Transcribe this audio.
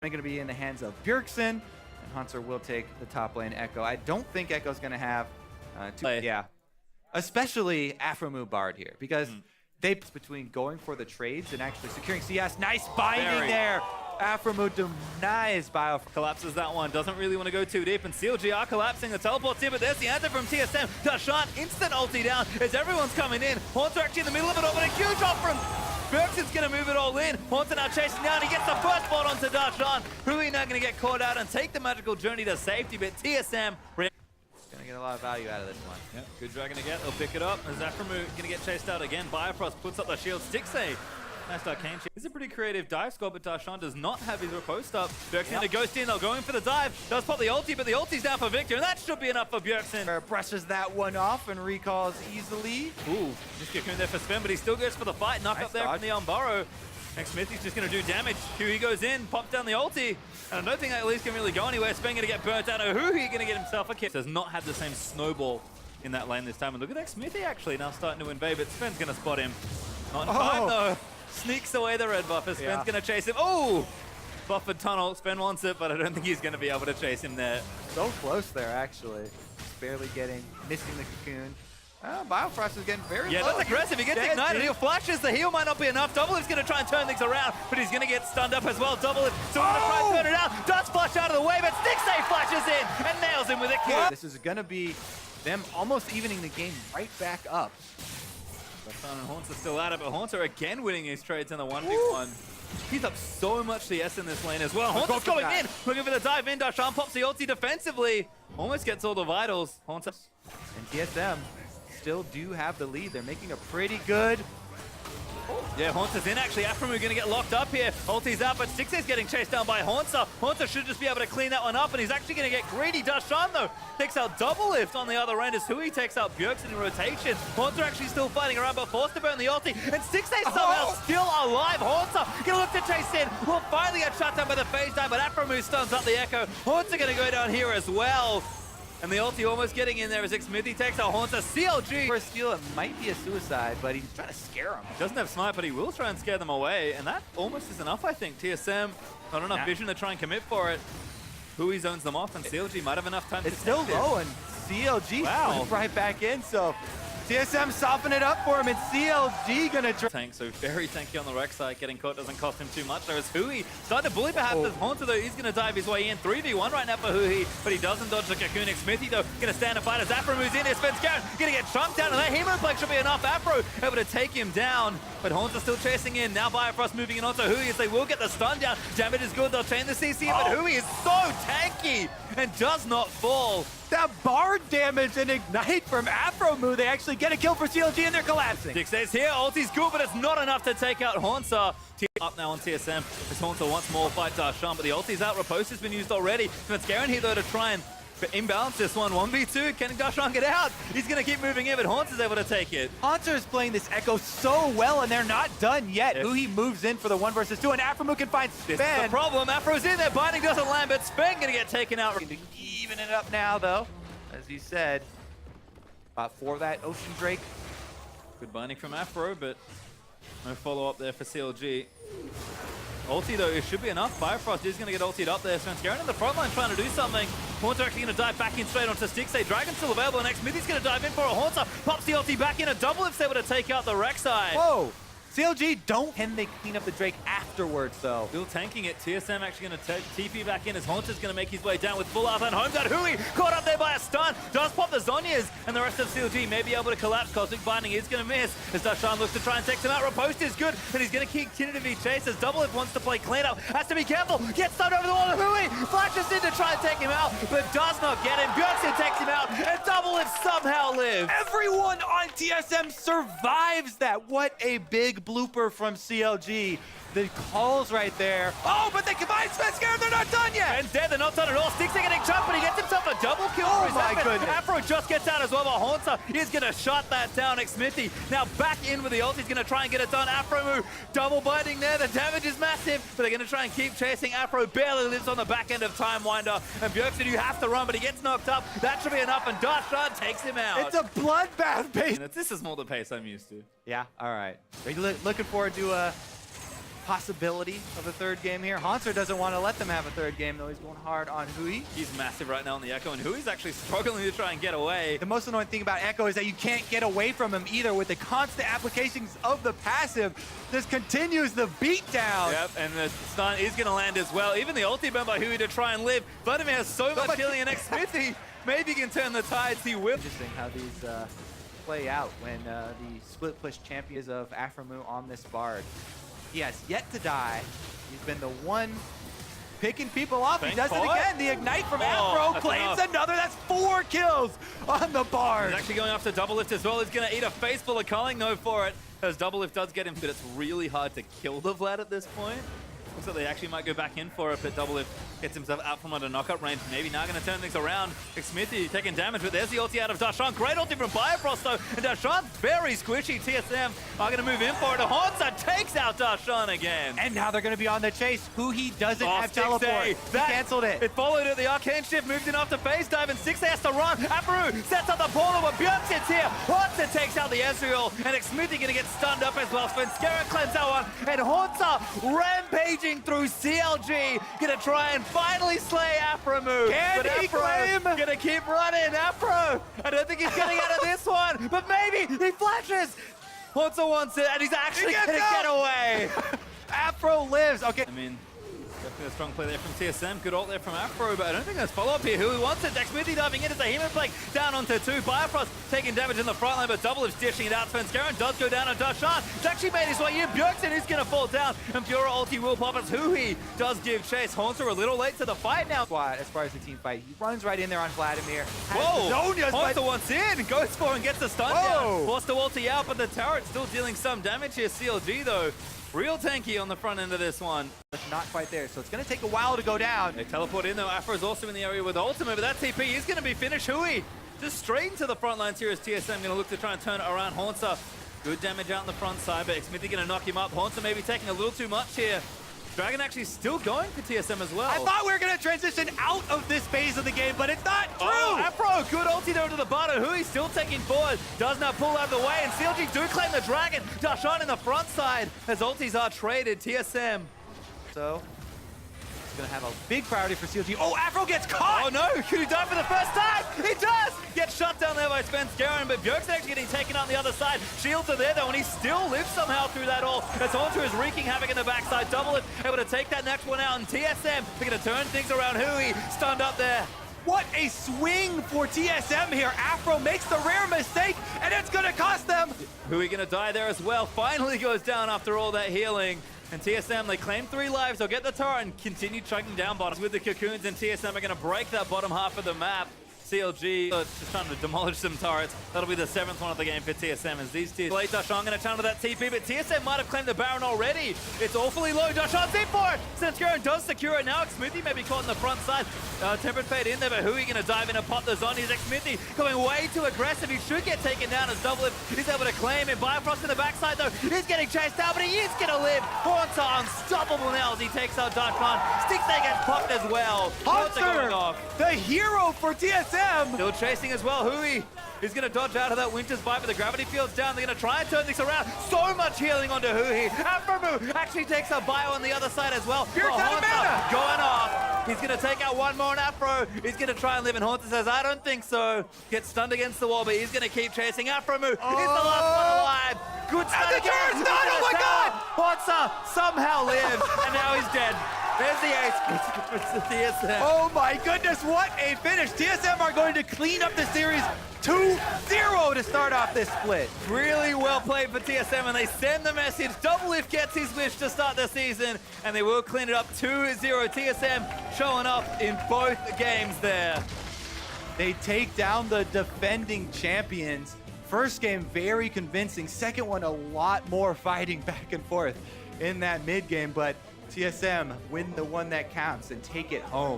going to be in the hands of Bjergsen, and Hauntzer will take the top lane Ekko. I don't think Ekko's going to have especially aphromoo Bard here, because they between going for the trades and actually securing CS. Nice binding there. aphromoo denies Biofrost. Collapses that one, doesn't really want to go too deep, and CLG are collapsing the teleports here, but there's the answer from TSM. Darshan, instant ulti down as everyone's coming in. Hauntzer actually in the middle of it all, but a huge off from Bjergsen's going to move it all in. Hauntzer now chasing down, he gets the first spot onto Darshan. Huhi now going to get caught out and take the magical journey to safety, but TSM Gonna get a lot of value out of this one. Yep, good dragon to get. They'll pick it up. As aphromoo gonna get chased out again. Biofrost puts up the shield. Stixxay. Nice arcane shield. This is a pretty creative dive squad, but Darshan does not have his riposte up. Bjergsen gonna ghost in. They'll go in for the dive. Does pop the ulti, but the ulti's down for Viktor, and that should be enough for Bjergsen. Brushes that one off and recalls easily. Ooh, just cocoon there for Sven, but he still goes for the fight. Knock up there from the Unburrow. Xmithie's just going to do damage. Huhi goes in, pops down the ulti. And I don't think that Elise can really go anywhere. Sven going to get burnt out. Huhi going to get himself a kill. Does not have the same snowball in that lane this time. And look at Xmithie actually now starting to invade, but Sven's going to spot him. Not in time though. Sneaks away the red buffer. Sven's going to chase him. Oh! Buffered tunnel. Sven wants it, but I don't think he's going to be able to chase him there. So close there actually. Just barely missing the cocoon. Biofrost is getting very low. That's aggressive. He gets ignited. He'll flashes. The heal might not be enough. Doublelift's going to try and turn things around, but he's going to get stunned up as well. Doublelift still going to try and turn it out. Does flash out of the way, but Stixxay flashes in and nails him with a kill. This is going to be them almost evening the game right back up. Darshan and Hauntzer still at it, but Hauntzer again winning his trades in the 1v1. He's up so much CS in this lane as well. Hauntzer's going in, looking for the dive in. Darshan pops the ulti defensively. Almost gets all the vitals. Hauntzer. And TSM still do have the lead. They're making a pretty good. Yeah, Hauntzer's in actually. aphromoo going to get locked up here. Ulti's out, but Stixxay's getting chased down by Hauntzer. Hauntzer should just be able to clean that one up, and he's actually going to get greedy. Darshan, though, takes out Doublelift on the other end as Huhi takes out Bjergsen in rotation. Hauntzzer actually still fighting around, but forced to burn the ulti, and Stixxay somehow still alive. Hauntzzer going to look to chase in. Will finally get shut down by the phase dive, but aphromoo stuns up the Ekko. Hauntzzer going to go down here as well. And the ulti almost getting in there as Xmithie takes out Hauntzer. CLG. For a steal, it might be a suicide, but he's trying to scare him. Doesn't have smite, but he will try and scare them away. And that almost is enough, I think. TSM, not enough vision to try and commit for it. Huhi zones them off, and CLG might have enough time to still low, and CLG right back in, so TSM soften it up for him, and CLG gonna tank, so very tanky on the Rek'Sai. Getting caught doesn't cost him too much. There is Huhi starting to bully perhaps as Hauntzer, though he's gonna dive his way in. 3v1 right now for Huhi, but he doesn't dodge the cocoon. Xmithie though gonna stand and fight as aphromoos in here. Svenskeren gonna get chunked down, and that Hemoplex should be enough. Aphro able to take him down, but Hauntzer still chasing in. Now Biofrost moving in onto Huhi as they will get the stun down. Damage is good, they'll chain the CC, but Huhi is so tanky and does not fall. That Bard damage and ignite from aphromoo, they actually get a kill for CLG and they're collapsing. Stixxay's here, ulti's good, but it's not enough to take out Hauntzer. Up now on TSM as Hauntzer wants more fight Darshan, but the ulti's out, riposte has been used already. Svenskeren here though to try and imbalance this one. 1v2, can Darshan get out? He's gonna keep moving in, but Hauntzer's able to take it. Hauntzer is playing this Ekko so well, and they're not done yet. Huhi moves in for the 1 versus 2, and aphromoo can find Sven. This is the problem. Afro's in there, binding doesn't land, but Sven gonna get taken out. Even it up now, though, as you said, for that Ocean Drake. Good binding from Aphro, but no follow-up there for CLG. Ulti though, it should be enough. Biofrost is going to get ultied up there. Svenskeren in the front line trying to do something. Hauntzer actually going to dive back in straight onto Stixxay. Dragon's still available, and Xmithie's going to dive in for a Hauntzer. Pops the ulti back in, a Doublelift's able to take out the Rek'Sai. Whoa! CLG don't. Can they clean up the Drake afterwards, though? Still tanking it. TSM actually going to TP back in as Hauntzer's going to make his way down with full health and home guard. Huhi caught up there by a stun. Does pop the Zhonya's, and the rest of CLG may be able to collapse. Cosmic Binding is going to miss as Darshan looks to try and take him out. Riposte is good, and he's going to continue to be chased as Doublelift wants to play cleanup. Has to be careful. Gets stunned over the wall. Huhi flashes in to try and take him out, but does not get him. Bjergsen takes him out, and Doublelift somehow lives. Everyone on TSM survives that. What a big blooper from CLG. The calls right there. Oh, but they combine Svenskeren, they're not done yet! And dead, they're not done at all. Stixxay getting jumped, but he gets himself a double kill. Oh my goodness. Aphro just gets out as well, but Hauntzer is going to shut that down. Xmithie now back in with the ult. He's going to try and get it done. aphromoo double binding there. The damage is massive, but they're going to try and keep chasing. Aphro barely lives on the back end of Time Winder. And Bjergsen, you have to run, but he gets knocked up. That should be enough, and Darshan takes him out. It's a bloodbath pace. This is more the pace I'm used to. Yeah, all right. Are you looking forward to possibility of a third game here. Hauntzer doesn't want to let them have a third game, though. He's going hard on Huhi. He's massive right now on the Ekko, and Hui's actually struggling to try and get away. The most annoying thing about Ekko is that you can't get away from him either with the constant applications of the passive. This continues the beatdown. Yep, and the stun is going to land as well. Even the ulti burn by Huhi to try and live. Vladimir has so much healing, and Xmithie maybe can turn the tides. He will. Interesting how these play out when the split push champions of aphromoo on this Bard. He has yet to die. He's been the one picking people off. He does it again. The ignite from Afro claims another. That's 4 kills on the Bard. He's actually going after Doublelift as well. He's going to eat a face full of culling though for it, as Doublelift does get him, but it's really hard to kill the Vlad at this point. Looks like they actually might go back in for it, but Doublelift gets himself out from under knockup range. Maybe now going to turn things around. Xmithie taking damage, but there's the ulti out of Darshan. Great ulti from Biofrost though, and Darshan's very squishy. TSM are going to move in for it. Hauntzer takes out Darshan again. And now they're going to be on the chase. Huhi doesn't have teleport. He canceled it. It followed it. The arcane shift moved in after phase dive, and Stixxay has to run. aphromoo sets up the portal, but Bjergsen's here. Hauntzer takes out the Ezreal, and Xmithie going to get stunned up as well. Svenskeren claims that one, and Hauntzer rampaging through CLG, going to try and finally slay aphromoo. Can he claim? Gonna keep running. Afro, I don't think he's getting out of this one, but maybe he flashes. Hauntzer wants it, and he's actually gonna get away. Afro lives. Okay. I mean, definitely a strong play there from TSM. Good ult there from Afro, but I don't think there's follow-up here. Huhi wants it. Xmithie diving in as a Human Plague down onto 2. Biofrost taking damage in the front line, but Doublelift's dishing it out. Svenskeren does go down on Darshan. He's actually made his way in. Bjergsen is going to fall down, and Fiora ulti will pop as Huhi does give chase. Hauntzer a little late to the fight now. As far as the team fight, he runs right in there on Vladimir. Whoa! Hauntzer wants in, goes for and gets the stun down. Forced the ulti out, but the turret's still dealing some damage here. CLG though, real tanky on the front end of this one. It's not quite there, so it's going to take a while to go down. They teleport in though. Afro's also in the area with ultimate, but that TP is going to be finished. Huhi just straight into the front lines here as TSM going to look to try and turn it around. Hauntzer, good damage out on the front side, but Xmithie going to knock him up. Hauntzer maybe taking a little too much here. Dragon actually still going for TSM as well. I thought we were going to transition out of this phase of the game, but it's not true. Afro, good ulti down to the bottom. Huhi still taking forward. Does not pull out of the way, and CLG do claim the Dragon. Darshan in the front side as ultis are traded. TSM. So, it's going to have a big priority for CLG. Oh, Afro gets caught! Oh no, could he die for the first time? He does! Gets shut down there by Svenskeren, but Bjergsen actually getting taken out on the other side. Shields are there though, and he still lives somehow through that all. As Hauntzer is wreaking havoc in the backside. Doublelift able to take that next one out, and TSM, they're going to turn things around. Huhi stunned up there. What a swing for TSM here. Afro makes the rare mistake, and it's going to cost them. Huhi going to die there as well. Finally goes down after all that healing. And TSM, they claim 3 lives. They'll get the turret and continue chugging down bottoms with the cocoons, and TSM are going to break that bottom half of the map. CLG just trying to demolish some turrets. That'll be the 7th one of the game for TSM as these teams. Late Darshan going to channel that TP, but TSM might have claimed the Baron already. It's awfully low. Darshan's in for it. Svenskeren does secure it. Now Xmithie may be caught in the front side. Tempered Fade in there, but Huhi going to dive in and pop the zombies. Xmithie going way too aggressive. He should get taken down as Doublelift is able to claim it. Biofrost in the backside though. He's getting chased down, but he is going to live. Hauntzer unstoppable now as he takes out Darshan. Stixxay gets popped as well. Hauntzer, the hero for TSM. Still chasing as well. Huhi is going to dodge out of that Winter's Bite, but the gravity field's down. They're going to try and turn things around. So much healing onto Huhi. aphromoo actually takes a bio on the other side as well. Hauntzer going off. He's going to take out one more on Afro. He's going to try and live, and Hauntzer says, I don't think so. Gets stunned against the wall, but he's going to keep chasing. aphromoo is the last one alive. Good stun again. Oh my God! Hauntzer somehow lived, and now he's dead. There's the ace for TSM. Oh my goodness, what a finish. TSM are going to clean up the series 2-0 to start off this split. Really well played for TSM, and they send the message. Doublelift gets his wish to start the season, and they will clean it up 2-0. TSM showing up in both games there. They take down the defending champions. First game, very convincing. Second one, a lot more fighting back and forth in that mid game, but TSM win the one that counts and take it home.